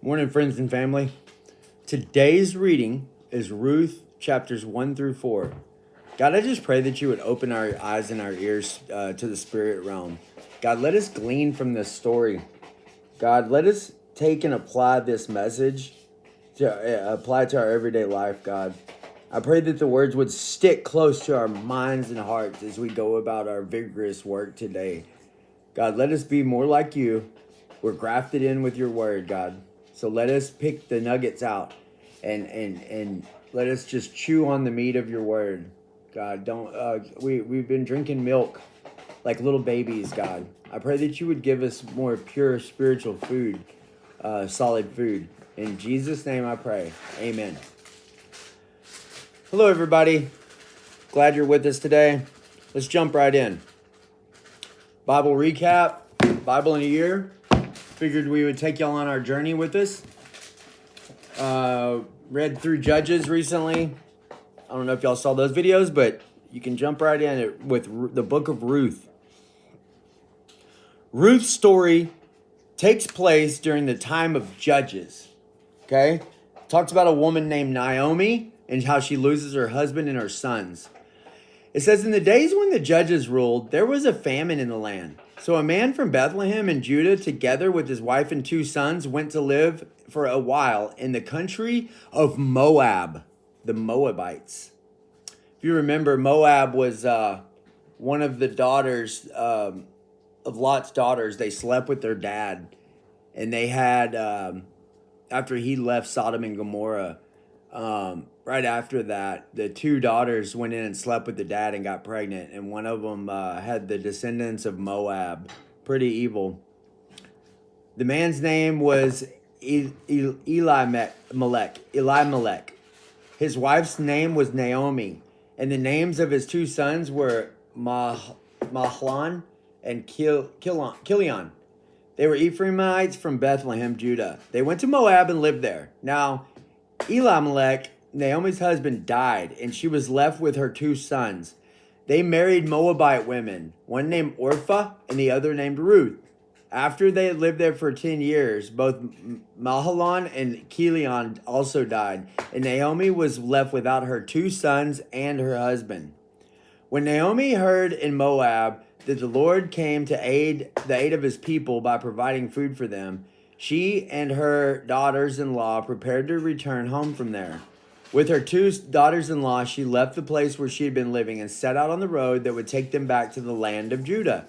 Morning, friends and family. Today's reading is Ruth chapters 1 through 4. God, I just pray that you would open our eyes and our ears to the spirit realm. God, let us glean from this story. God, let us take and apply this message to apply to our everyday life, God. I pray that the words would stick close to our minds and hearts as we go about our vigorous work today. God, let us be more like you. We're grafted in with your word, God. So let us pick the nuggets out and let us just chew on the meat of your word. God, we've been drinking milk like little babies, God. I pray that you would give us more pure spiritual food, solid food. In Jesus' name I pray. Amen. Hello, everybody. Glad you're with us today. Let's jump right in. Bible recap, Bible in a year. Figured we would take y'all on our journey with us. Read through Judges recently. I don't know if y'all saw those videos, but you can jump right in with the book of Ruth. Ruth's story takes place during the time of Judges. Okay? Talks about a woman named Naomi and how she loses her husband and her sons. It says, in the days when the judges ruled, there was a famine in the land. So a man from Bethlehem in Judah, together with his wife and 2 sons, went to live for a while in the country of Moab, the Moabites. If you remember, Moab was one of the daughters of Lot's daughters. They slept with their dad. And they had, after he left Sodom and Gomorrah, right after that, the 2 daughters went in and slept with the dad and got pregnant. And one of them had the descendants of Moab. Pretty evil. The man's name was Elimelech. His wife's name was Naomi. And the names of his 2 sons were Mahlon and Kilion. They were Ephraimites from Bethlehem, Judah. They went to Moab and lived there. Now, Elimelech, Naomi's husband, died, and she was left with her 2 sons. They married Moabite women, one named Orpah and the other named Ruth. After they had lived there for 10 years, both Mahlon and Kilion also died, and Naomi was left without her 2 sons and her husband. When Naomi heard in Moab that the Lord came to the aid of his people by providing food for them, she and her daughters-in-law prepared to return home from there. With her 2 daughters-in-law, she left the place where she had been living and set out on the road that would take them back to the land of Judah.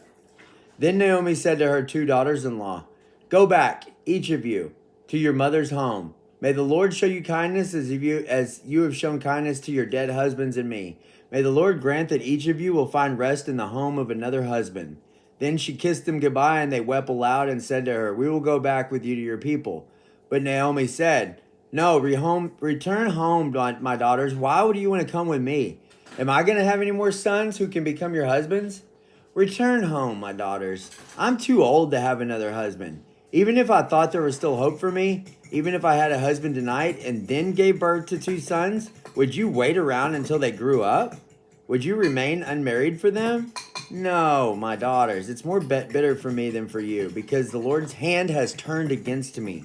Then Naomi said to her 2 daughters-in-law, "Go back, each of you, to your mother's home. May the Lord show you kindness as you have shown kindness to your dead husbands and me. May the Lord grant that each of you will find rest in the home of another husband." Then she kissed them goodbye, and they wept aloud and said to her, "We will go back with you to your people." But Naomi said, "No, return home, my daughters. Why would you want to come with me? Am I going to have any more sons who can become your husbands? Return home, my daughters. I'm too old to have another husband. Even if I thought there was still hope for me, even if I had a husband tonight and then gave birth to 2 sons, would you wait around until they grew up? Would you remain unmarried for them? No, my daughters, it's more bitter for me than for you, because the Lord's hand has turned against me."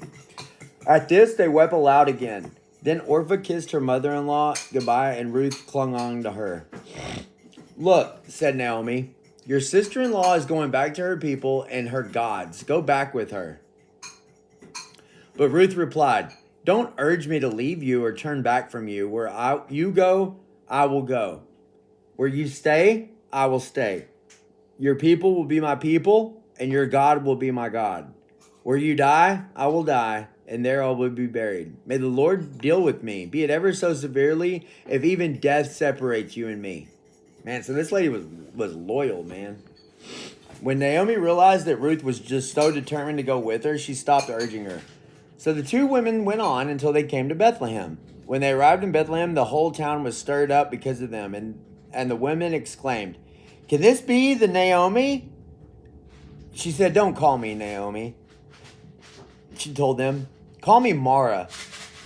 At this, they wept aloud again. Then Orpah kissed her mother-in-law goodbye, and Ruth clung on to her. "Look," said Naomi, "your sister-in-law is going back to her people and her gods. Go back with her." But Ruth replied, "Don't urge me to leave you or turn back from you. Where you go, I will go. Where you stay, I will stay. Your people will be my people, and your God will be my God. Where you die, I will die, and there I will be buried. May the Lord deal with me, be it ever so severely, if even death separates you and me." Man, so this lady was loyal, man. When Naomi realized that Ruth was just so determined to go with her, she stopped urging her. So the 2 women went on until they came to Bethlehem. When they arrived in Bethlehem, the whole town was stirred up because of them, and the women exclaimed, "Can this be the Naomi?" She said, "Don't call me Naomi." She told them, "Call me Mara,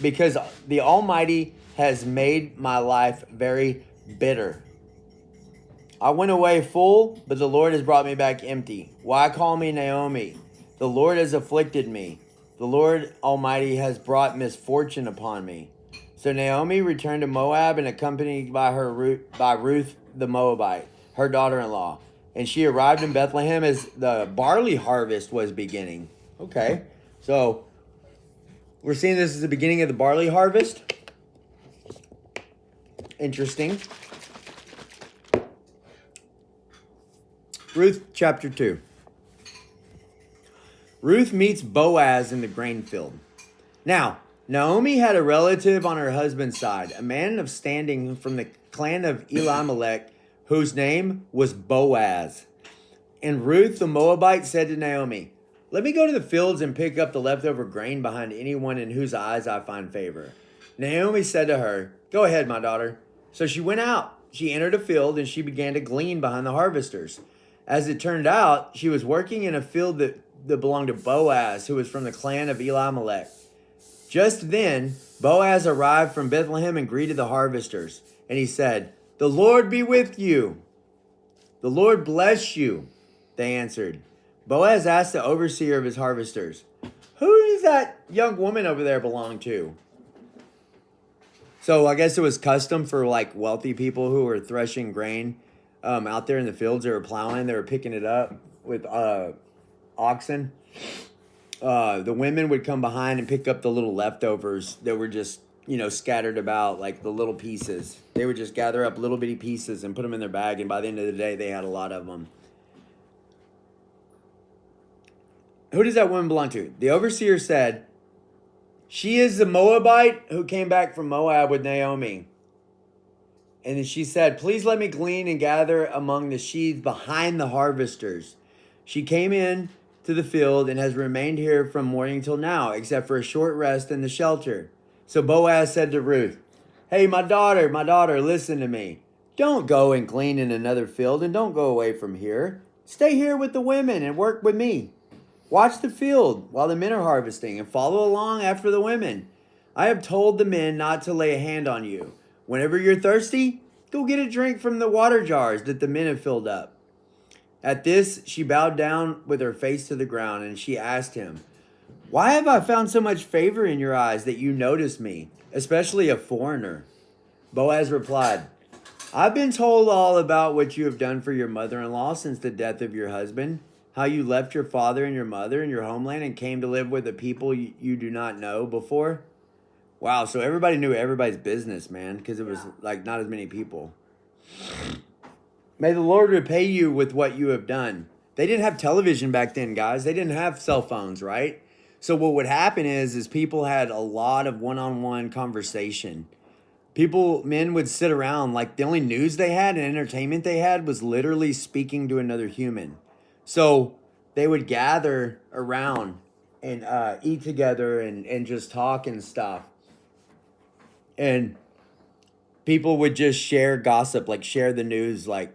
because the Almighty has made my life very bitter. I went away full, but the Lord has brought me back empty. Why call me Naomi? The Lord has afflicted me. The Lord Almighty has brought misfortune upon me. So Naomi returned to Moab and accompanied by Ruth the Moabite, her daughter-in-law. And she arrived in Bethlehem as the barley harvest was beginning. Okay, so we're seeing this as the beginning of the barley harvest. Interesting. Ruth chapter 2. Ruth meets Boaz in the grain field. Now, Naomi had a relative on her husband's side, a man of standing from the clan of Elimelech, whose name was Boaz. And Ruth the Moabite said to Naomi, "Let me go to the fields and pick up the leftover grain behind anyone in whose eyes I find favor." Naomi said to her, "Go ahead, my daughter." So she went out. She entered a field and she began to glean behind the harvesters. As it turned out, she was working in a field that belonged to Boaz, who was from the clan of Elimelech. Just then, Boaz arrived from Bethlehem and greeted the harvesters. And he said, "The Lord be with you." "The Lord bless you," they answered. Boaz asked the overseer of his harvesters, "Who does that young woman over there belong to?" So I guess it was custom for like wealthy people who were threshing grain out there in the fields. They were plowing. They were picking it up with oxen. The women would come behind and pick up the little leftovers that were just, scattered about, like the little pieces. They would just gather up little bitty pieces and put them in their bag. And by the end of the day, they had a lot of them. Who does that woman belong to? The overseer said, "She is the Moabite who came back from Moab with Naomi." And then she said, "Please let me glean and gather among the sheaves behind the harvesters." She came in to the field and has remained here from morning till now, except for a short rest in the shelter. So Boaz said to Ruth, "Hey, my daughter, listen to me. Don't go and glean in another field and don't go away from here. Stay here with the women and work with me. Watch the field while the men are harvesting and follow along after the women. I have told the men not to lay a hand on you. Whenever you're thirsty, go get a drink from the water jars that the men have filled up." At this, she bowed down with her face to the ground, and she asked him, "Why have I found so much favor in your eyes that you notice me, especially a foreigner?" Boaz replied, "I've been told all about what you have done for your mother-in-law since the death of your husband, how you left your father and your mother and your homeland and came to live with a people you do not know before." Wow, so everybody knew everybody's business, man, because it was like not as many people. "May the Lord repay you with what you have done." They didn't have television back then, guys. They didn't have cell phones, right? So what would happen is people had a lot of one-on-one conversation. Men would sit around, like the only news they had and entertainment they had was literally speaking to another human. So they would gather around and eat together and just talk and stuff. And people would just share gossip, like share the news, like,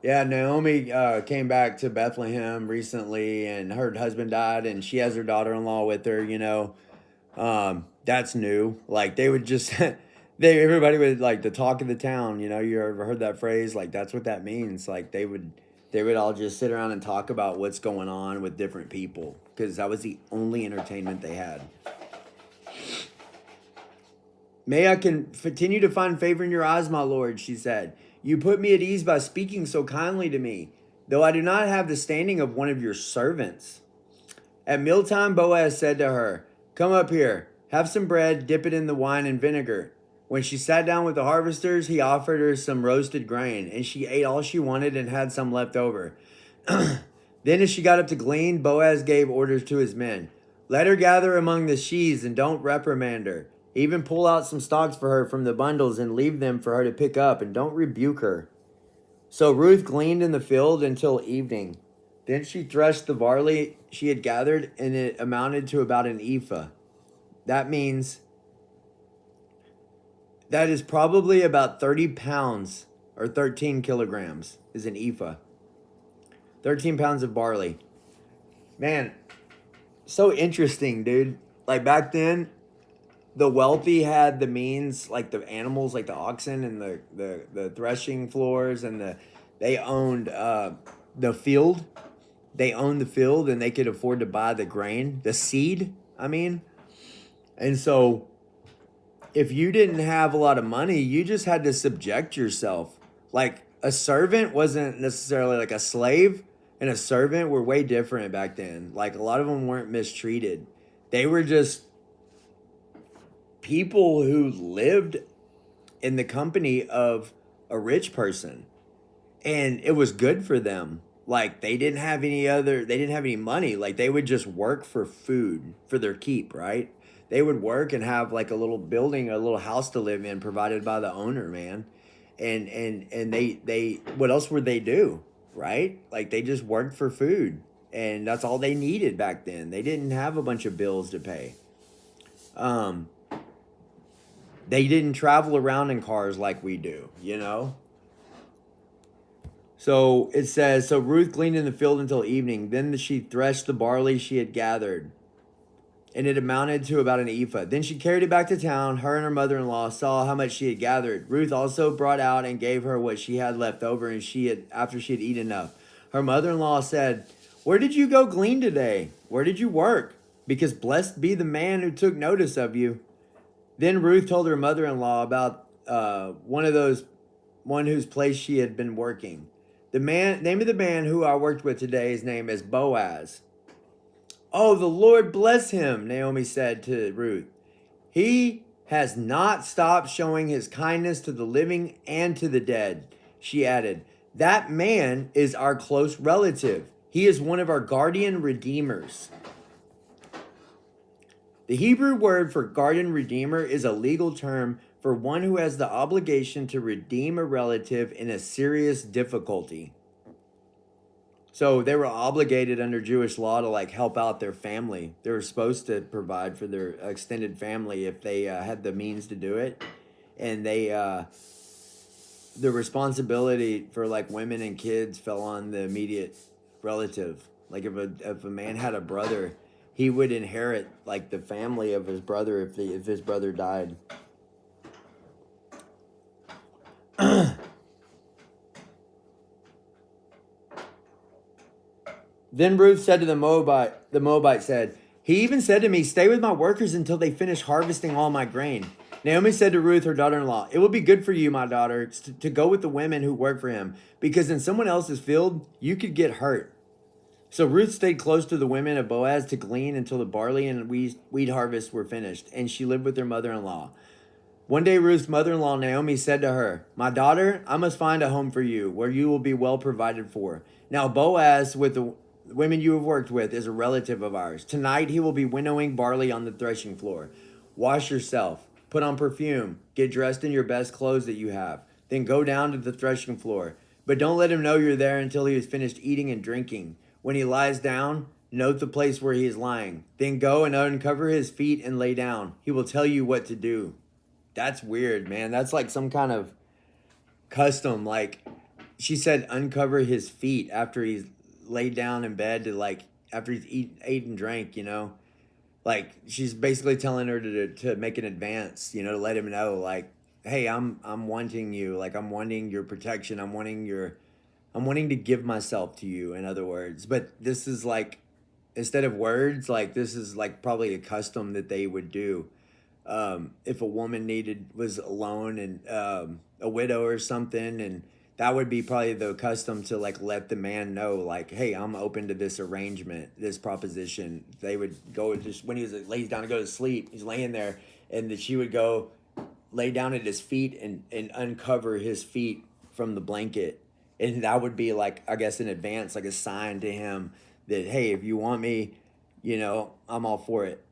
"Yeah, Naomi came back to Bethlehem recently and her husband died and she has her daughter-in-law with her, that's new." Like they would just, everybody would like the talk of the town, you ever heard that phrase? Like that's what that means. Like they would all just sit around and talk about what's going on with different people because that was the only entertainment they had. "May I continue to find favor in your eyes, my lord," she said. "You put me at ease by speaking so kindly to me, though I do not have the standing of one of your servants." At mealtime, Boaz said to her, "Come up here, have some bread, dip it in the wine and vinegar." When she sat down with the harvesters, he offered her some roasted grain, and she ate all she wanted and had some left over. Then as she got up to glean, Boaz gave orders to his men. "Let her gather among the sheaves and don't reprimand her. Even pull out some stalks for her from the bundles and leave them for her to pick up, and don't rebuke her." So Ruth gleaned in the field until evening. Then she threshed the barley she had gathered, and it amounted to about an ephah. That is probably about 30 pounds or 13 kilograms is an ephah. 13 pounds of barley. Man, so interesting, dude. Like back then, the wealthy had the means, like the animals, like the oxen and the threshing floors, and they owned the field. They owned the field, and they could afford to buy the grain, the seed. I mean, and so if you didn't have a lot of money, you just had to subject yourself. Like a servant wasn't necessarily like a slave, and a servant were way different back then. Like a lot of them weren't mistreated. They were just people who lived in the company of a rich person, and it was good for them. Like they didn't have any money. Like they would just work for food for their keep, right? They would work and have like a little building, a little house to live in provided by the owner, man. And they what else would they do, right? Like they just worked for food, and that's all they needed back then. They didn't have a bunch of bills to pay. Um they didn't travel around in cars like we do, you know? So it says, so Ruth gleaned in the field until evening. Then she threshed the barley she had gathered, and it amounted to about an ephah. Then she carried it back to town. Her and her mother-in-law saw how much she had gathered. Ruth also brought out and gave her what she had left over, and after she had eaten enough. Her mother-in-law said, "Where did you go glean today? Where did you work? Because blessed be the man who took notice of you." Then Ruth told her mother-in-law about one whose place she had been working. The name of the man who I worked with today, his name is Boaz. "Oh, the Lord bless him," Naomi said to Ruth. "He has not stopped showing his kindness to the living and to the dead." She added, "That man is our close relative. He is one of our guardian redeemers." The Hebrew word for guardian redeemer is a legal term for one who has the obligation to redeem a relative in a serious difficulty. So they were obligated under Jewish law to like help out their family. They were supposed to provide for their extended family if they had the means to do it. And the responsibility for like women and kids fell on the immediate relative. Like if a man had a brother, he would inherit like the family of his brother if his brother died. Then Ruth said to the Moabite said, "He even said to me, 'Stay with my workers until they finish harvesting all my grain.'" Naomi said to Ruth, her daughter-in-law, "It will be good for you, my daughter, to go with the women who work for him, because in someone else's field, you could get hurt." So Ruth stayed close to the women of Boaz to glean until the barley and wheat harvests were finished, and she lived with her mother-in-law. One day Ruth's mother-in-law Naomi said to her, "My daughter, I must find a home for you, where you will be well provided for. Now Boaz, with the women you have worked with, is a relative of ours. Tonight he will be winnowing barley on the threshing floor. Wash yourself, put on perfume, get dressed in your best clothes that you have. Then go down to the threshing floor. But don't let him know you're there until he has finished eating and drinking. When he lies down, note the place where he is lying. Then go and uncover his feet and lay down. He will tell you what to do." That's weird, man. That's like some kind of custom. Like she said, uncover his feet after he's laid down in bed to like after he's ate and drank, you know. Like she's basically telling her to make an advance, you know, to let him know, like, hey, I'm wanting you, like I'm wanting your protection, I'm wanting to give myself to you, in other words. But this is like, instead of words, like this is like probably a custom that they would do. If a woman was alone and a widow or something, and that would be probably the custom to like let the man know, like, hey, I'm open to this arrangement, this proposition. They would go just when he lays down to go to sleep, he's laying there, and she would go lay down at his feet and uncover his feet from the blanket, and that would be like, I guess, in advance, like a sign to him that, hey, if you want me, you know, I'm all for it.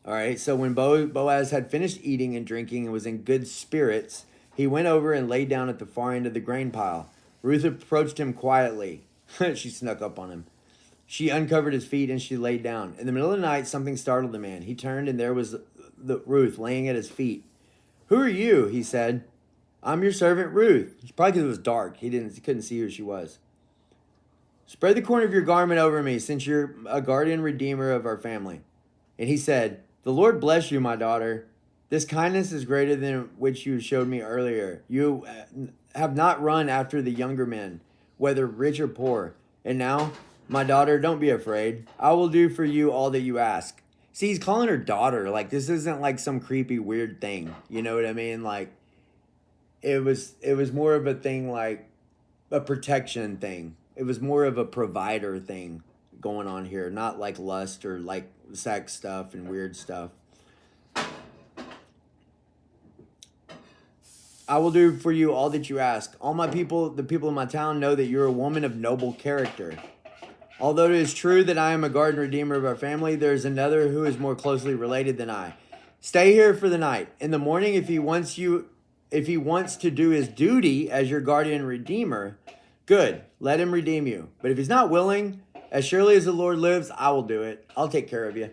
All right, so when Boaz had finished eating and drinking and was in good spirits, he went over and lay down at the far end of the grain pile. Ruth approached him quietly. She snuck up on him. She uncovered his feet and she laid down. In the middle of the night, something startled the man. He turned and there was Ruth laying at his feet. "Who are you?" he said. "I'm your servant Ruth." It's probably because it was dark. He couldn't see who she was. "Spread the corner of your garment over me, since you're a guardian redeemer of our family." And he said, "The Lord bless you, my daughter. This kindness is greater than which you showed me earlier. You have not run after the younger men, whether rich or poor. And now, my daughter, don't be afraid. I will do for you all that you ask. See, he's calling her daughter. Like, this isn't like some creepy weird thing. You know what I mean? Like, it was more of a thing, like a protection thing. It was more of a provider thing going on here, not like lust or like sex stuff and weird stuff. I will do for you all that you ask. All my people, the people of my town, know that you're a woman of noble character. Although it is true that I am a guard and redeemer of our family, there is another who is more closely related than I. Stay here for the night. In the morning, if he wants to do his duty as your guardian and redeemer, good, let him redeem you. But if he's not willing, as surely as the Lord lives, I will do it. I'll take care of you.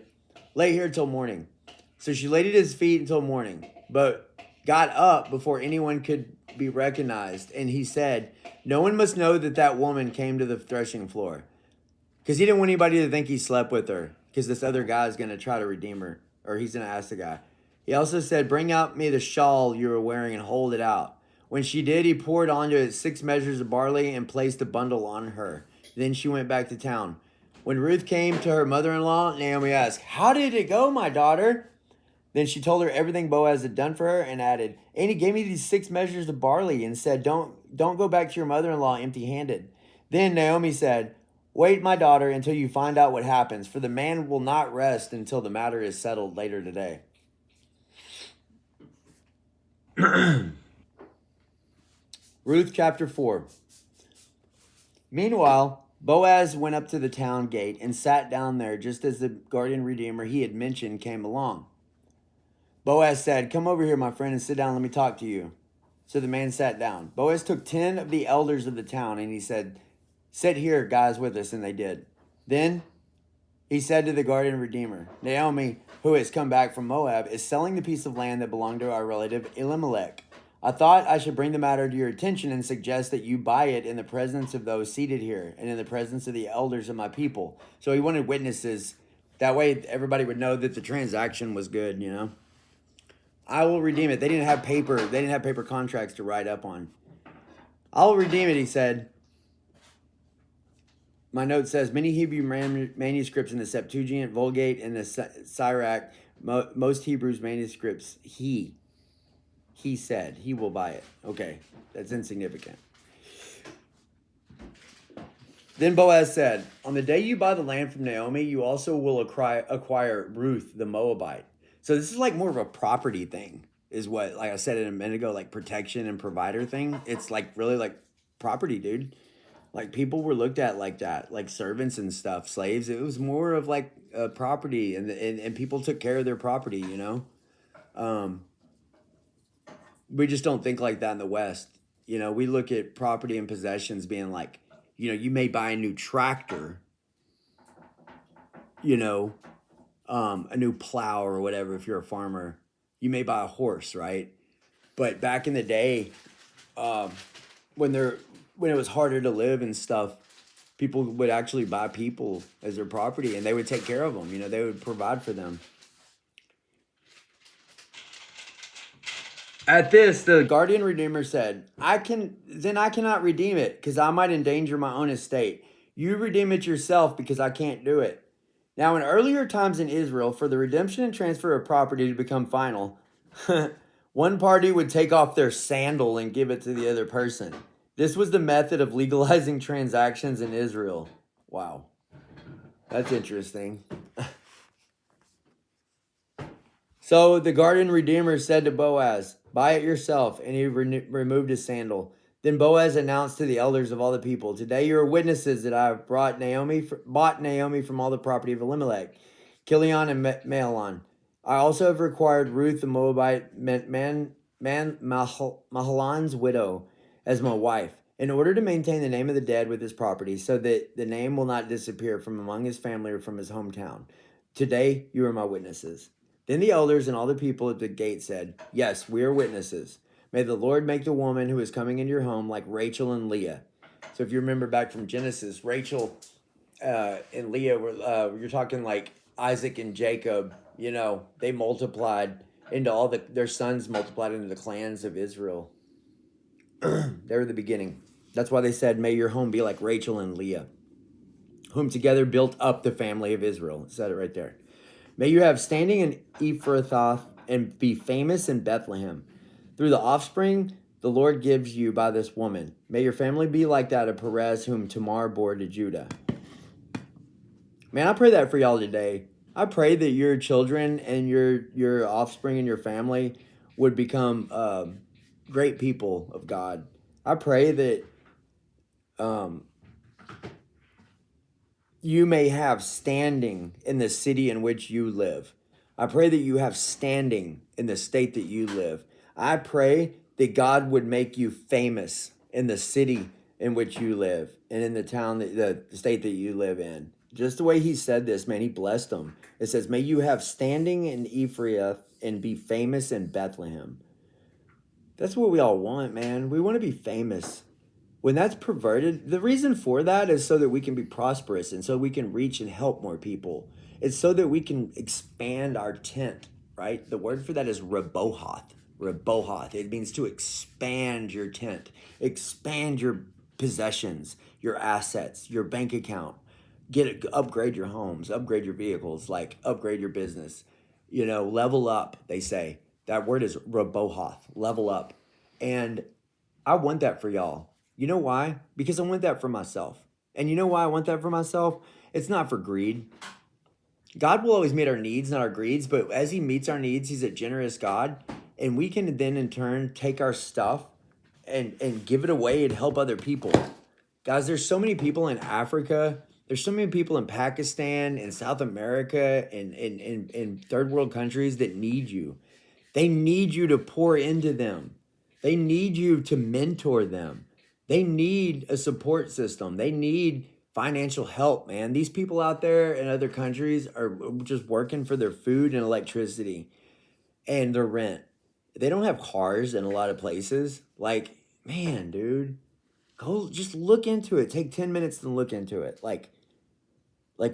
Lay here till morning. So she laid at his feet until morning, but got up before anyone could be recognized. And he said, no one must know that that woman came to the threshing floor. Because he didn't want anybody to think he slept with her. Because this other guy is going to try to redeem her. Or he's going to ask the guy. He also said, bring out me the shawl you were wearing and hold it out. When she did, he poured onto it 6 measures of barley and placed a bundle on her. Then she went back to town. When Ruth came to her mother-in-law, Naomi asked, how did it go, my daughter? Then she told her everything Boaz had done for her and added, and he gave me these 6 measures of barley and said, don't go back to your mother-in-law empty-handed. Then Naomi said, wait, my daughter, until you find out what happens, for the man will not rest until the matter is settled later today. Ruth chapter 4. Meanwhile, Boaz went up to the town gate and sat down there just as the guardian redeemer he had mentioned came along. Boaz said, come over here, my friend, and sit down. Let me talk to you. So the man sat down. Boaz took 10 of the elders of the town, and he said, sit here, guys, with us. And they did. Then he said to the guardian redeemer, Naomi, who has come back from Moab, is selling the piece of land that belonged to our relative Elimelech. I thought I should bring the matter to your attention and suggest that you buy it in the presence of those seated here and in the presence of the elders of my people. So he wanted witnesses. That way everybody would know that the transaction was good, you know. I will redeem it. They didn't have paper. They didn't have paper contracts to write up on. I'll redeem it, he said. My note says, many Hebrew manuscripts in the Septuagint, Vulgate, and the Syriac, most Hebrews manuscripts, he said, he will buy it. Okay, that's insignificant. Then Boaz said, on the day you buy the land from Naomi, you also will acquire Ruth the Moabite. So this is like more of a property thing, is what, like I said a minute ago, like protection and provider thing. It's like really like property, dude. Like people were looked at like that, like servants and stuff, slaves. It was more of like a property, and people took care of their property, you know. We just don't think like that in the West. You know, we look at property and possessions being like, you know, you may buy a new tractor, you know, a new plow or whatever. If you're a farmer, you may buy a horse, right? But back in the day, when it was harder to live and stuff, people would actually buy people as their property, and they would take care of them. You know, they would provide for them. At this, the guardian redeemer said, I cannot redeem it, because I might endanger my own estate. You redeem it yourself, because I can't do it. Now, in earlier times in Israel, for the redemption and transfer of property to become final, one party would take off their sandal and give it to the other person. This was the method of legalizing transactions in Israel. Wow. That's interesting. So the guardian redeemer said to Boaz, buy it yourself, and he removed his sandal. Then Boaz announced to the elders of all the people, today you are witnesses that I have bought Naomi from all the property of Elimelech, Kilion, and Mahlon. I also have required Ruth the Moabite, Mahlon's widow, as my wife, in order to maintain the name of the dead with his property, so that the name will not disappear from among his family or from his hometown. Today you are my witnesses. Then the elders and all the people at the gate said, yes, we are witnesses. May the Lord make the woman who is coming into your home like Rachel and Leah. So if you remember back from Genesis, Rachel and Leah were, you're talking like Isaac and Jacob, you know, they multiplied into their sons multiplied into the clans of Israel. They were the beginning. That's why they said, may your home be like Rachel and Leah, whom together built up the family of Israel. It said it right there. May you have standing in Ephrathah and be famous in Bethlehem. Through the offspring the Lord gives you by this woman. May your family be like that of Perez, whom Tamar bore to Judah. Man, I pray that for y'all today. I pray that your children and your offspring and your family would become great people of God. I pray that you may have standing in the city in which you live. I pray that you have standing in the state that you live. I pray that God would make you famous in the city in which you live and in the town, the state that you live in. Just the way he said this, man, he blessed them. It says, may you have standing in Ephraim and be famous in Bethlehem. That's what we all want, man. We want to be famous. When that's perverted, the reason for that is so that we can be prosperous and so we can reach and help more people. It's so that we can expand our tent, right? The word for that is Rehoboth. Rehoboth. It means to expand your tent, expand your possessions, your assets, your bank account. Upgrade your homes, upgrade your vehicles, like upgrade your business. Level up, they say. That word is Rehoboth, level up. And I want that for y'all. You know why? Because I want that for myself. And you know why I want that for myself? It's not for greed. God will always meet our needs, not our greeds, but as he meets our needs, he's a generous God. And we can then in turn take our stuff and give it away and help other people. Guys, there's so many people in Africa. There's so many people in Pakistan and South America and in third world countries that need you. They need you to pour into them. They need you to mentor them. They need a support system. They need financial help, man. These people out there in other countries are just working for their food and electricity and their rent. They don't have cars in a lot of places. Like, man, dude, go just look into it. Take 10 minutes to look into it. Like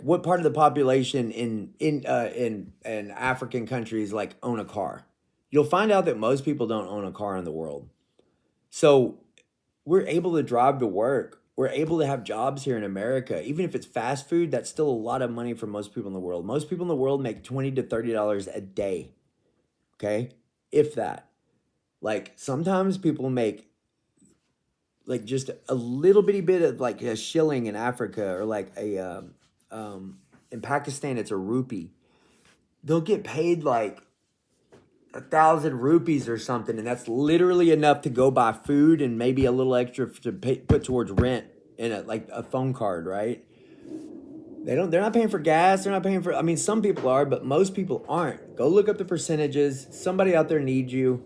what part of the population in African countries like own a car? You'll find out that most people don't own a car in the world. So we're able to drive to work. We're able to have jobs here in America. Even if it's fast food, that's still a lot of money for most people in the world. Most people in the world make $20 to $30 a day. Okay? If that. Like sometimes people make like just a little bitty bit of like a shilling in Africa or like in Pakistan, it's a rupee. They'll get paid like 1,000 rupees or something, and that's literally enough to go buy food and maybe a little extra to put towards rent and like a phone card, right? They're not paying for gas. They're not paying for, I mean, some people are, but most people aren't. Go look up the percentages. Somebody out there needs you.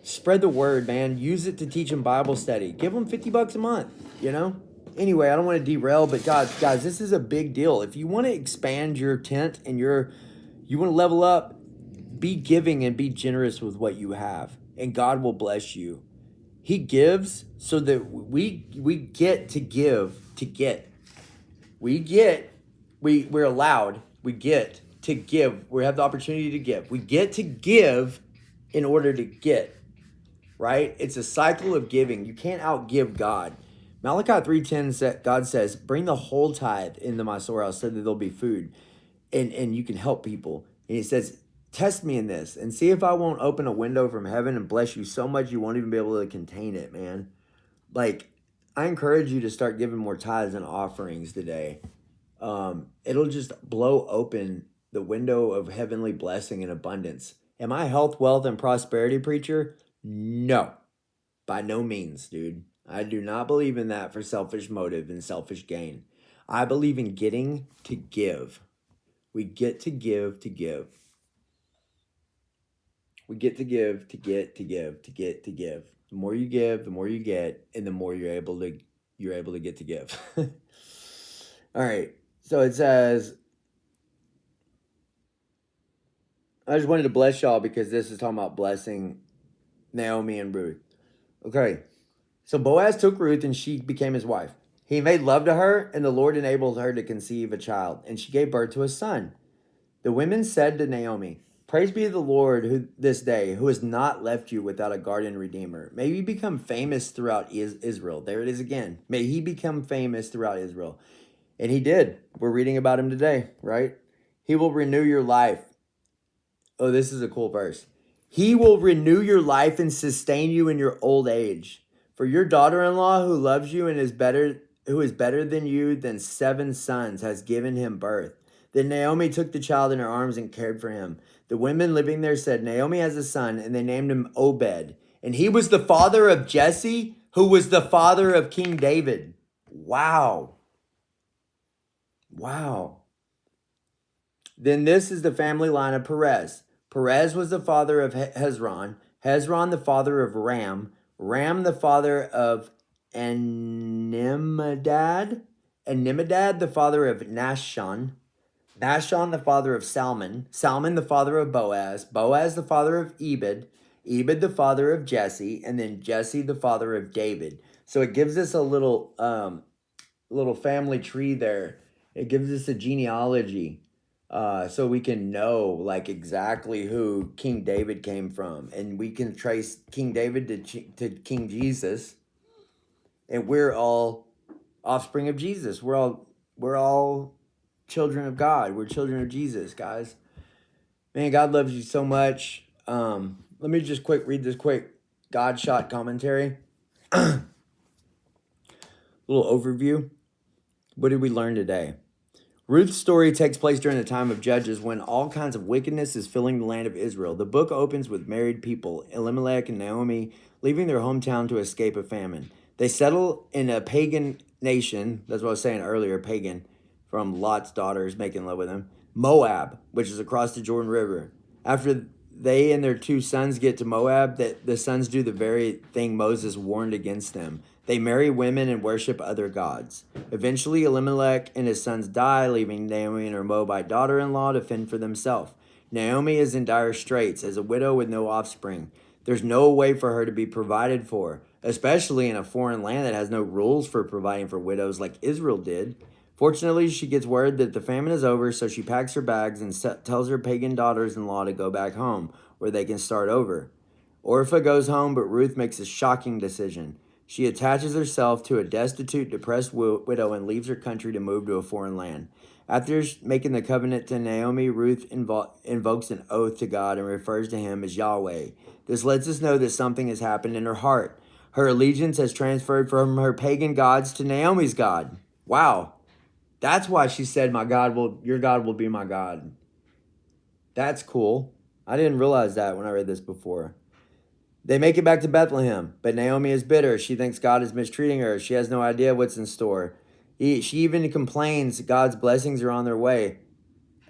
Spread the word, man. Use it to teach them Bible study. Give them $50 a month, Anyway, I don't want to derail, but guys, this is a big deal. If you want to expand your tent and you want to level up, be giving and be generous with what you have, and God will bless you. He gives so that we get to give to get. We're allowed. We get to give. We have the opportunity to give. We get to give in order to get. Right? It's a cycle of giving. You can't outgive God. Malachi 3:10 God says, "Bring the whole tithe into my storehouse so that there'll be food, and you can help people." And He says, test me in this and see if I won't open a window from heaven and bless you so much you won't even be able to contain it, man. Like, I encourage you to start giving more tithes and offerings today. It'll just blow open the window of heavenly blessing and abundance. Am I a health, wealth, and prosperity preacher? No, by no means, dude. I do not believe in that for selfish motive and selfish gain. I believe in getting to give. We get to give to give. We get to give, to get, to give, to get, to give. The more you give, the more you get, and the more you're able to get to give. All right. So it says, I just wanted to bless y'all because this is talking about blessing Naomi and Ruth. Okay. So Boaz took Ruth and she became his wife. He made love to her, and the Lord enabled her to conceive a child, and she gave birth to a son. The women said to Naomi, "Praise be to the Lord this day, who has not left you without a guardian redeemer. May he become famous throughout Israel." There it is again. May he become famous throughout Israel. And he did. We're reading about him today, right? He will renew your life. Oh, this is a cool verse. He will renew your life and sustain you in your old age. For your daughter-in-law who loves you and who is better than you than 7 sons has given him birth. Then Naomi took the child in her arms and cared for him. The women living there said, Naomi has a son, and they named him Obed. And he was the father of Jesse, who was the father of King David. Wow. Wow. Then this is the family line of Perez. Perez was the father of Hezron, Hezron the father of Ram, Ram the father of Animadad, Animadad the father of Nashon, Nashon the father of Salmon, Salmon the father of Boaz, Boaz the father of Ebed, Ebed the father of Jesse, and then Jesse the father of David. So it gives us a little family tree there. It gives us a genealogy. So we can know like exactly who King David came from, and we can trace King David to King Jesus, and we're all offspring of Jesus. We're all children of God. We're children of Jesus, guys. Man, God loves you so much. Let me just read this quick God shot commentary. Little overview. What did we learn today? Ruth's story takes place during the time of Judges when all kinds of wickedness is filling the land of Israel. The book opens with married people, Elimelech and Naomi, leaving their hometown to escape a famine. They settle in a pagan nation, that's what I was saying earlier, pagan, from Lot's daughters making love with him, Moab, which is across the Jordan River. After they and their 2 sons get to Moab, the sons do the very thing Moses warned against them. They marry women and worship other gods. Eventually, Elimelech and his sons die, leaving Naomi and her Moabite daughter-in-law to fend for themselves. Naomi is in dire straits as a widow with no offspring. There's no way for her to be provided for, especially in a foreign land that has no rules for providing for widows like Israel did. Fortunately, she gets word that the famine is over, so she packs her bags and tells her pagan daughters-in-law to go back home, where they can start over. Orpah goes home, but Ruth makes a shocking decision. She attaches herself to a destitute, depressed widow and leaves her country to move to a foreign land. After making the covenant to Naomi, Ruth invokes an oath to God and refers to him as Yahweh. This lets us know that something has happened in her heart. Her allegiance has transferred from her pagan gods to Naomi's God. Wow. That's why she said, your God will be my God. That's cool. I didn't realize that when I read this before. They make it back to Bethlehem, but Naomi is bitter. She thinks God is mistreating her. She has no idea what's in store. She even complains God's blessings are on their way.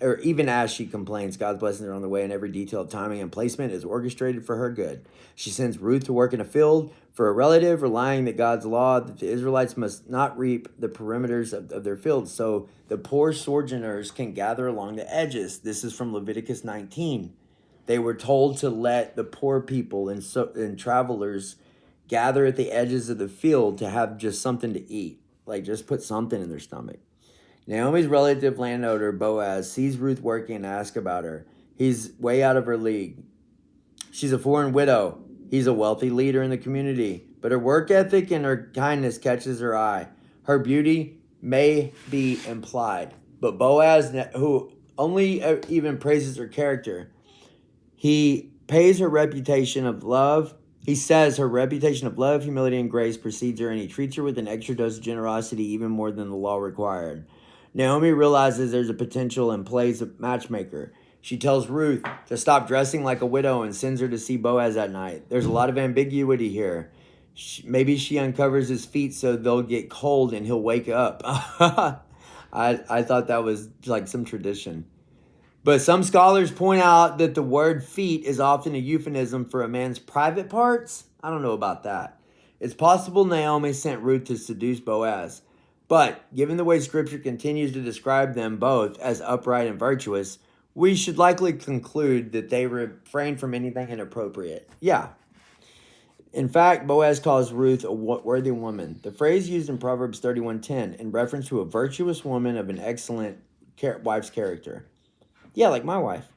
Or even as she complains, God's blessings are on their way, and every detailed timing and placement is orchestrated for her good. She sends Ruth to work in a field for a relative, relying that God's law that the Israelites must not reap the perimeters of their fields, so the poor sojourners can gather along the edges. This is from Leviticus 19. They were told to let the poor people and travelers gather at the edges of the field to have just something to eat. Like, just put something in their stomach. Naomi's relative landowner, Boaz, sees Ruth working and asks about her. He's way out of her league. She's a foreign widow. He's a wealthy leader in the community. But her work ethic and her kindness catches her eye. Her beauty may be implied. But Boaz, who only even praises her character, he pays her reputation of love. He says her reputation of love, humility, and grace precedes her, and he treats her with an extra dose of generosity, even more than the law required. Naomi realizes there's a potential and plays a matchmaker. She tells Ruth to stop dressing like a widow and sends her to see Boaz at night. There's a lot of ambiguity here. Maybe she uncovers his feet so they'll get cold and he'll wake up. I thought that was like some tradition. But some scholars point out that the word feet is often a euphemism for a man's private parts. I don't know about that. It's possible Naomi sent Ruth to seduce Boaz. But given the way Scripture continues to describe them both as upright and virtuous, we should likely conclude that they refrained from anything inappropriate. Yeah. In fact, Boaz calls Ruth a worthy woman. The phrase used in Proverbs 31:10 in reference to a virtuous woman of an excellent wife's character. Yeah, like my wife.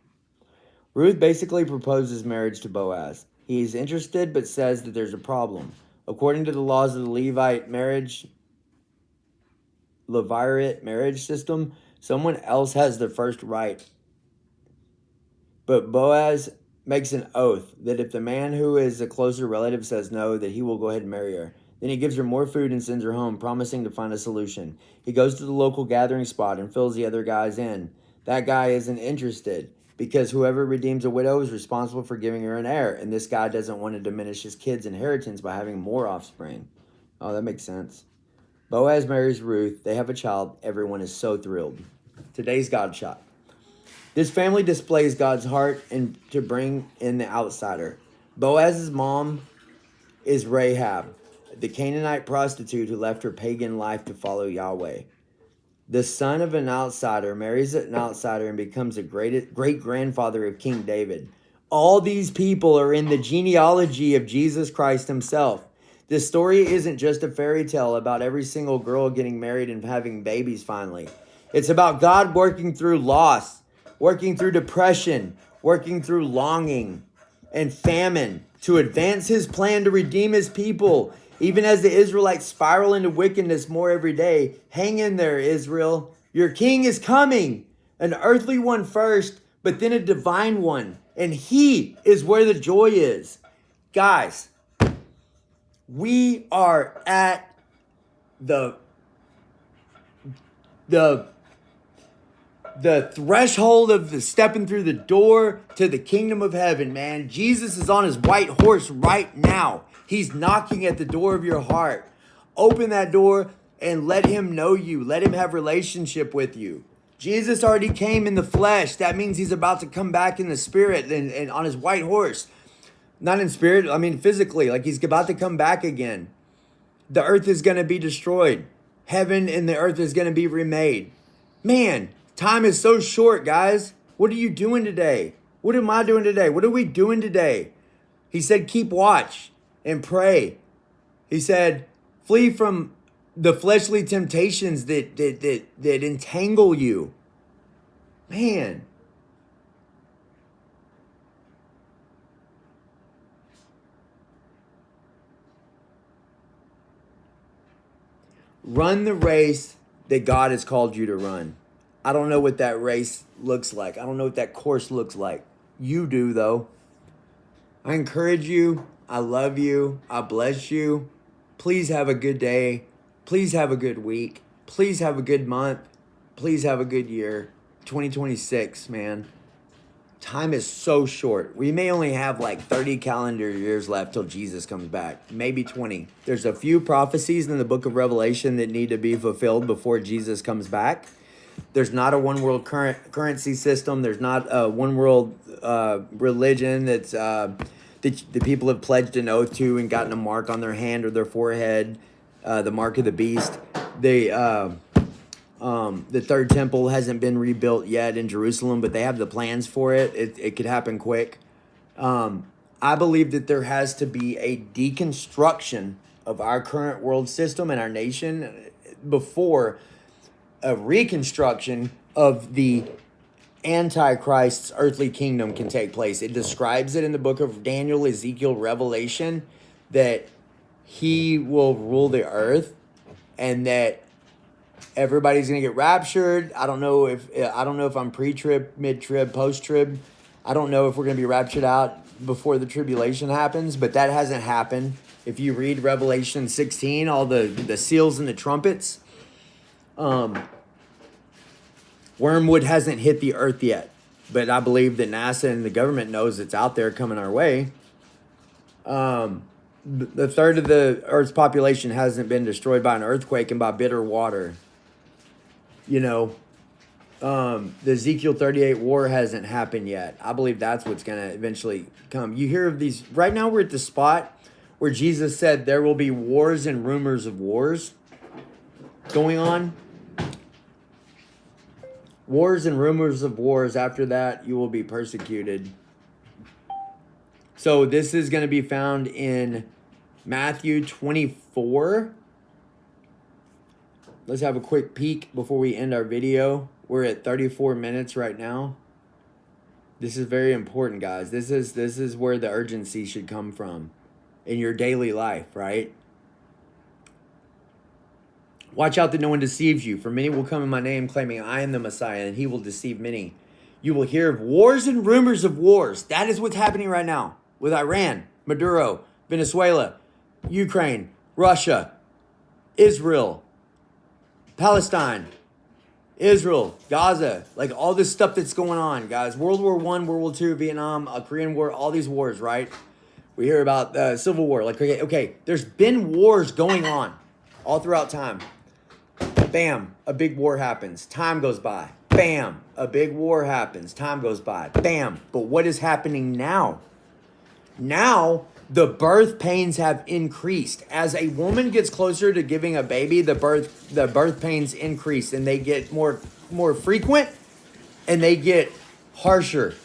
Ruth basically proposes marriage to Boaz. He's interested but says that there's a problem. According to the laws of the Levirate marriage system, Someone else has the first right. But Boaz makes an oath that if the man who is a closer relative says no, that he will go ahead and marry her. Then he gives her more food and sends her home, promising to find a solution. He goes to the local gathering spot and fills the other guys in. That guy isn't interested because whoever redeems a widow is responsible for giving her an heir, and this guy doesn't want to diminish his kid's inheritance by having more offspring. Oh, that makes sense. Boaz marries Ruth. They have a child. Everyone is so thrilled. Today's God shot. This family displays God's heart and to bring in the outsider. Boaz's mom is Rahab, the Canaanite prostitute who left her pagan life to follow Yahweh. The son of an outsider marries an outsider and becomes a great-grandfather of King David. All these people are in the genealogy of Jesus Christ himself. This story isn't just a fairy tale about every single girl getting married and having babies finally. It's about God working through loss, working through depression, working through longing and famine to advance his plan to redeem his people. Even as the Israelites spiral into wickedness more every day, hang in there, Israel. Your king is coming. An earthly one first, but then a divine one. And he is where the joy is. Guys, we are at the threshold of the stepping through the door to the kingdom of heaven, man. Jesus is on his white horse right now. He's knocking at the door of your heart. Open that door and let him know you. Let him have relationship with you. Jesus already came in the flesh. That means he's about to come back in the spirit and on his white horse. Not in spirit, I mean physically. Like he's about to come back again. The earth is going to be destroyed. Heaven and the earth is going to be remade. Man, time is so short, guys. What are you doing today? What am I doing today? What are we doing today? He said, keep watch and pray. He said, flee from the fleshly temptations that entangle you. Man. Run the race that God has called you to run. I don't know what that race looks like. I don't know what that course looks like. You do, though. I encourage you. I love you. I bless you. Please have a good day. Please have a good week. Please have a good month. Please have a good year. 2026, man. Time is so short. We may only have like 30 calendar years left till Jesus comes back. Maybe 20. There's a few prophecies in the book of Revelation that need to be fulfilled before Jesus comes back. There's not a one world currency system. There's not a one world religion that's the people have pledged an oath to and gotten a mark on their hand or their forehead, the mark of the beast. The third temple hasn't been rebuilt yet in Jerusalem, but they have the plans for it. It could happen quick. I believe that there has to be a deconstruction of our current world system and our nation before a reconstruction of the Antichrist's earthly kingdom can take place. It describes it in the book of Daniel, Ezekiel, Revelation, that he will rule the earth and that everybody's gonna get raptured. I don't know if I'm pre-trib, mid-trib, post-trib. I don't know if we're gonna be raptured out before the tribulation happens, but that hasn't happened. If you read Revelation 16, all the seals and the trumpets, wormwood hasn't hit the earth yet, but I believe that NASA and the government knows it's out there coming our way. The third of the earth's population hasn't been destroyed by an earthquake and by bitter water. You know, the Ezekiel 38 war hasn't happened yet. I believe that's what's going to eventually come. You hear of these, right now we're at the spot where Jesus said there will be wars and rumors of wars going on. Wars and rumors of wars. After that, you will be persecuted. So this is going to be found in Matthew 24. Let's have a quick peek before we end our video. We're at 34 minutes right now. This is very important, guys. This is where the urgency should come from in your daily life, right? Watch out that no one deceives you, for many will come in my name, claiming I am the Messiah, and he will deceive many. You will hear of wars and rumors of wars. That is what's happening right now with Iran, Maduro, Venezuela, Ukraine, Russia, Israel, Palestine, Israel, Gaza, like all this stuff that's going on, guys. World War I, World War II, Vietnam, Korean War, all these wars, right? We hear about Civil War. Like, okay, there's been wars going on all throughout time. Bam, a big war happens. Time goes by. Bam, a big war happens. Time goes by. Bam. But what is happening now? Now, the birth pains have increased. As a woman gets closer to giving a baby, the birth pains increase, and they get more frequent, and they get harsher.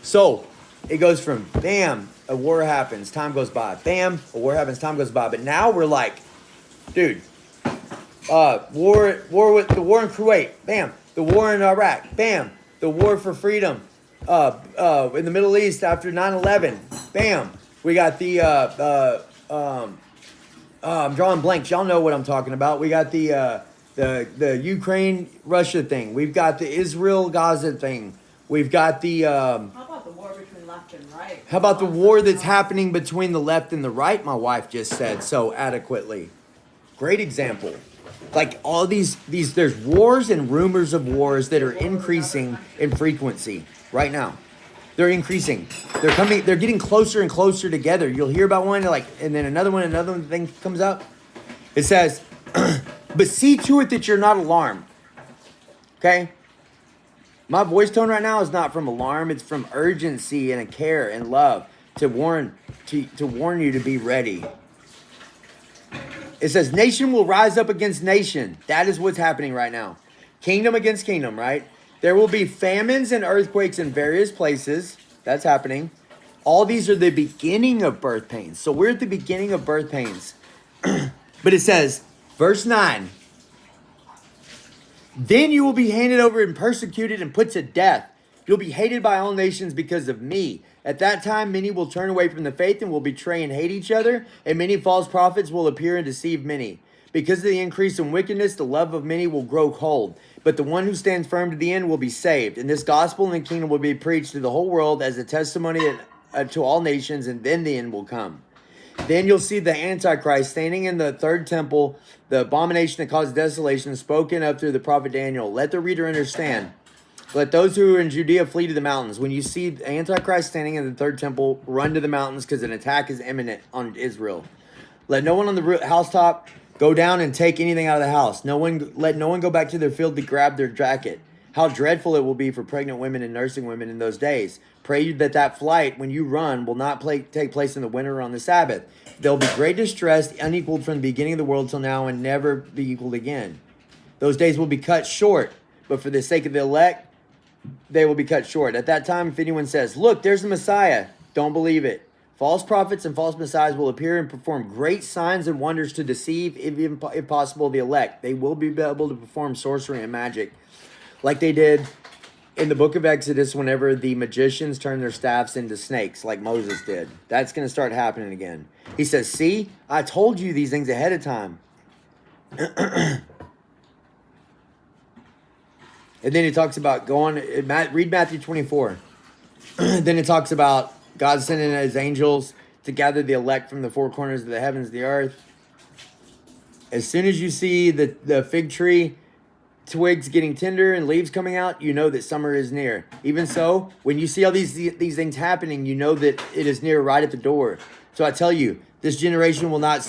So, it goes from bam, a war happens, time goes by. Bam, a war happens, time goes by. But now we're like, dude, war in Kuwait, bam. The war in Iraq, bam. The war for freedom, in the Middle East after 9/11, bam. We got the I'm drawing blanks. Y'all know what I'm talking about. We got the Ukraine Russia thing. We've got the Israel Gaza thing. We've got the how about the war between left and right? How about the war that's happening between the left and the right? My wife just said so adequately. Great example. Like all these there's wars and rumors of wars that are increasing in frequency right now. They're increasing. They're getting closer and closer together. You'll hear about one and then another thing comes up. It says, but see to it that you're not alarmed. Okay? My voice tone right now is not from alarm, it's from urgency and a care and love to warn you to be ready. It says, nation will rise up against nation. That is what's happening right now. Kingdom against kingdom, right? There will be famines and earthquakes in various places. That's happening. All these are the beginning of birth pains. So we're at the beginning of birth pains. But it says, verse 9, then you will be handed over and persecuted and put to death. You'll be hated by all nations because of me. At that time, many will turn away from the faith and will betray and hate each other, and many false prophets will appear and deceive many. Because of the increase in wickedness, the love of many will grow cold. But the one who stands firm to the end will be saved. And this gospel in the kingdom will be preached to the whole world as a testimony to all nations, and then the end will come. Then you'll see the Antichrist standing in the third temple, the abomination that causes desolation, spoken of through the prophet Daniel. Let the reader understand. Let those who are in Judea flee to the mountains. When you see the Antichrist standing in the third temple, run to the mountains because an attack is imminent on Israel. Let no one on the housetop go down and take anything out of the house. Let no one go back to their field to grab their jacket. How dreadful it will be for pregnant women and nursing women in those days. Pray that flight, when you run, will not take place in the winter or on the Sabbath. There will be great distress, unequaled from the beginning of the world till now, and never be equaled again. Those days will be cut short, but for the sake of the elect, they will be cut short. At that time, if anyone says, look, there's the Messiah, don't believe it. False prophets and false messiahs will appear and perform great signs and wonders to deceive, if possible, the elect. They will be able to perform sorcery and magic like they did in the book of Exodus whenever the magicians turned their staffs into snakes like Moses did. That's going to start happening again. He says, see, I told you these things ahead of time. And then he talks about read Matthew 24. Then it talks about God sending his angels to gather the elect from the four corners of the heavens, the earth. As soon as you see the fig tree twigs getting tender and leaves coming out, you know that summer is near. Even so, when you see all these things happening, you know that it is near, right at the door. So I tell you, this generation will not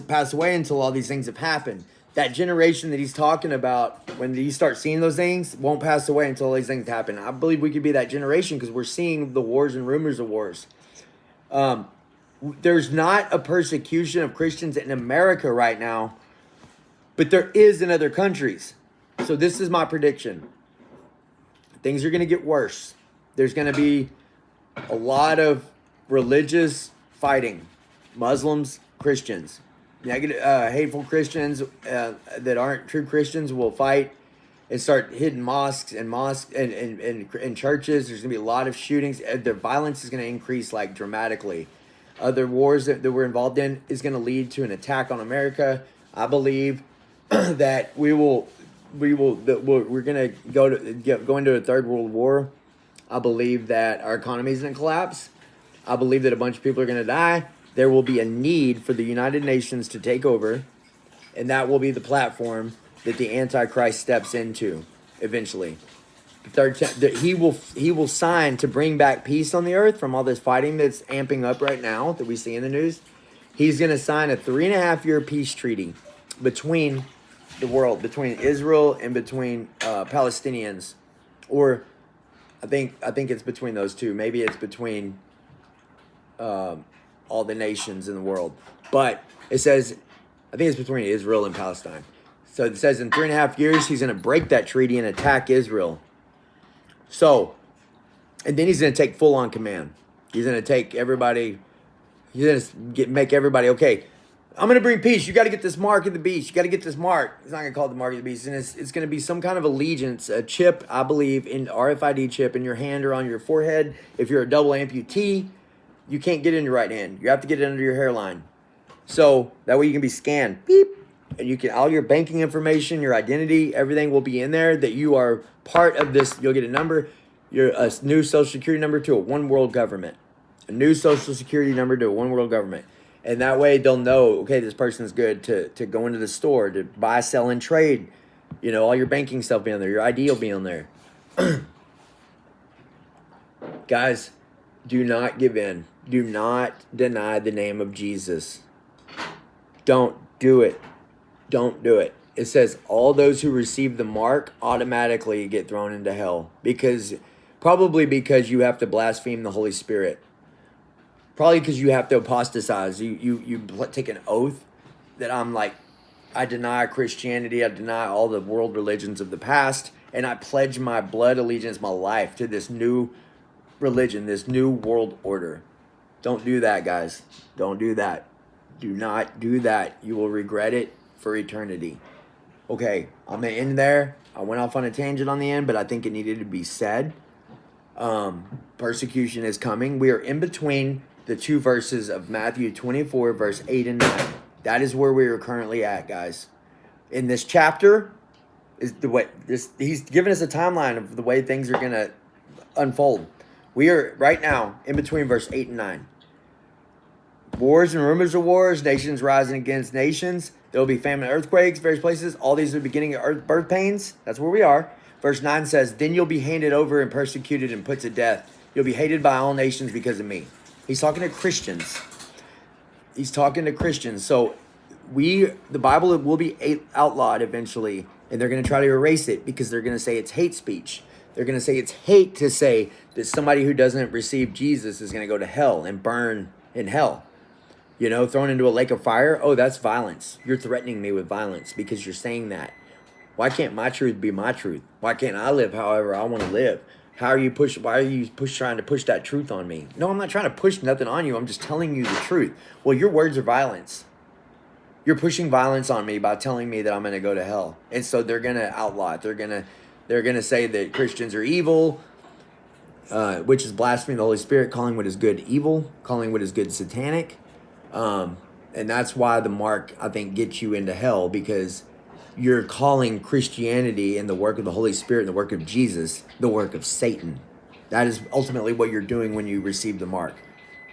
pass away until all these things have happened. That generation that he's talking about, when you start seeing those things, won't pass away until all these things happen. I believe we could be that generation because we're seeing the wars and rumors of wars. There's not a persecution of Christians in America right now, but there is in other countries. So this is my prediction. Things are going to get worse. There's going to be a lot of religious fighting. Muslims, Christians. Hateful Christians that aren't true Christians will fight and start hitting mosques and churches. There's going to be a lot of shootings. The violence is going to increase like dramatically. Other wars that we're involved in is going to lead to an attack on America. I believe that we're gonna go into a third world war. I believe that our economy is gonna collapse. I believe that a bunch of people are gonna die. There will be a need for the United Nations to take over, and that will be the platform that the Antichrist steps into eventually. He will sign to bring back peace on the earth from all this fighting that's amping up right now that we see in the news. He's going to sign a 3.5-year peace treaty between the world, between Israel and between Palestinians, or I think it's between those two. Maybe it's between all the nations in the world, but it says I think it's between Israel and Palestine. So it says in 3.5 years he's going to break that treaty and attack Israel. So, and then he's going to take full on command. He's going to take everybody. He's going to make everybody, okay, I'm going to bring peace. You got to get this mark of the beast. You got to get this mark. He's not going to call it the mark of the beast. And it's going to be some kind of allegiance, a chip, I believe, in RFID chip in your hand or on your forehead. If you're a double amputee, you can't get it in your right hand. You have to get it under your hairline. So that way you can be scanned. Beep. And you can, all your banking information, your identity, everything will be in there that you are part of this. You'll get a number, a new social security number to a one world government. A new social security number to a one world government. And that way they'll know, okay, this person's good to go into the store, to buy, sell, and trade. You know, all your banking stuff will be on there. Your ID will be on there. Guys, do not give in. Do not deny the name of Jesus. Don't do it. Don't do it. It says all those who receive the mark automatically get thrown into hell probably because you have to blaspheme the Holy Spirit. Probably because you have to apostatize. You take an oath that I deny Christianity. I deny all the world religions of the past. And I pledge my blood allegiance, my life to this new religion, this new world order. Don't do that, guys. Don't do that. Do not do that. You will regret it for eternity. Okay, I'm going to end there. I went off on a tangent on the end, but I think it needed to be said. Persecution is coming. We are in between the two verses of Matthew 24, verse 8 and 9. That is where we are currently at, guys. In this chapter, he's given us a timeline of the way things are going to unfold. We are right now in between verse 8 and 9. Wars and rumors of wars, nations rising against nations. There will be famine and earthquakes, various places. All these are the beginning of birth pains. That's where we are. Verse 9 says, then you'll be handed over and persecuted and put to death. You'll be hated by all nations because of me. He's talking to Christians. He's talking to Christians. So the Bible will be outlawed eventually. And they're going to try to erase it because they're going to say it's hate speech. They're going to say it's hate to say that somebody who doesn't receive Jesus is going to go to hell and burn in hell. You know, thrown into a lake of fire. Oh, that's violence. You're threatening me with violence because you're saying that. Why can't my truth be my truth? Why can't I live however I want to live? Why are you trying to push that truth on me? No, I'm not trying to push nothing on you. I'm just telling you the truth. Well, your words are violence. You're pushing violence on me by telling me that I'm going to go to hell. And so they're going to outlaw it. They're going to say that Christians are evil, which is blaspheming the Holy Spirit, calling what is good evil, calling what is good satanic. And that's why the mark, I think, gets you into hell, because you're calling Christianity and the work of the Holy Spirit and the work of Jesus the work of Satan. That is ultimately what you're doing when you receive the mark.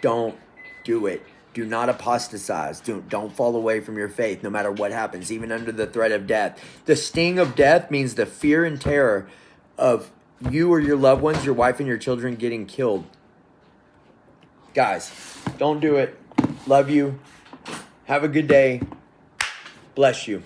Don't do it. Do not apostatize. Don't fall away from your faith no matter what happens, even under the threat of death. The sting of death means the fear and terror of you or your loved ones, your wife and your children getting killed. Guys, don't do it. Love you. Have a good day. Bless you.